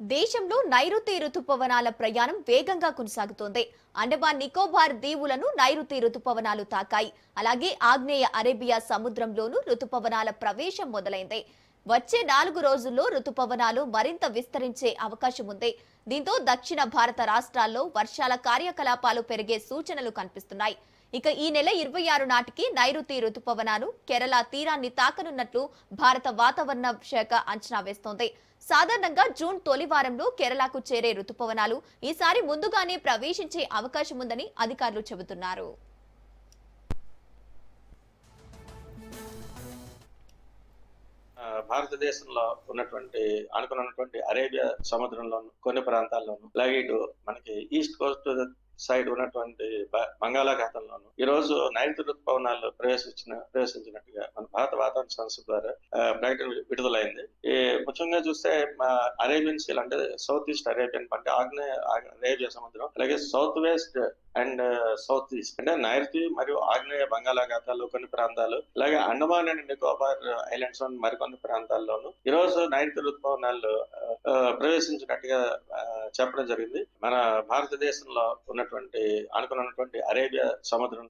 దేశంలో నైరుతి రుతుపవనాల ప్రయాణం వేగంగా కొనసాగుతోంది. అండమాన్ నికోబార్ దీవులను నైరుతి రుతుపవనాలు తాకాయి. అలాగే ఆగ్నేయ అరేబియా సముద్రంలోనూ రుతుపవనాల ప్రవేశం మొదలైంది. వచ్చే 4 రోజుల్లో రుతుపవనాలు మరింత విస్తరించే అవకాశం ఉంది. దీంతో దక్షిణ భారత రాష్ట్రాల్లో వర్షాల కార్యకలాపాలు పెరిగే సూచనలు కనిపిస్తున్నాయి. ఇక ఈ నెల 26 నాటికి నైరుతి రుతుపవనాలు కేరళ తీరాన్ని తాకనున్నట్లు భారత వాతావరణ శాఖ అంచనా వేస్తోంది. సాధారణంగా జూన్ తొలి వారంలో కేరళకు చేరే రుతుపవనాలు ఈసారి ముందుగానే ప్రవేశించే అవకాశం ఉందని అధికారులు చెబుతున్నారు. భారతదేశంలో అనుకున్నటువంటి అరేబియా సముద్రంలోను కొన్ని ప్రాంతాల్లోను అలాగే ఇటు మనకి ఈస్ట్ కోస్ట్ సైడ్ ఉన్నటువంటి బంగాళాఖాతంలోను ఈ రోజు నైరుతి రుతుపవనాలు ప్రవేశించినట్టుగా మన భారత వాతావరణ సంస్థ ద్వారా ప్రకటన విడుదలైంది. ఈ ముఖ్యంగా చూస్తే అరేబియన్ సీల్ అంటే సౌత్ ఈస్ట్ అరేబియన్ అంటే ఆగ్నేయ అరేబియా సముద్రం, అలాగే south west and south east అంటే నైరుతి మరియు ఆగ్నేయ బంగాళాఖాతాలు కొన్ని ప్రాంతాలు, అలాగే అండమాన్ అండ్ నికోబార్ ఐలాండ్స్ మరికొన్ని ప్రాంతాల్లోనూ ఈ రోజు నైరుతి రుతుపవనాలు ప్రవేశించినట్టుగా చెప్పడం జరిగింది. మన భారతదేశంలో అనుకున్నటువంటి అరేబియా సముద్రం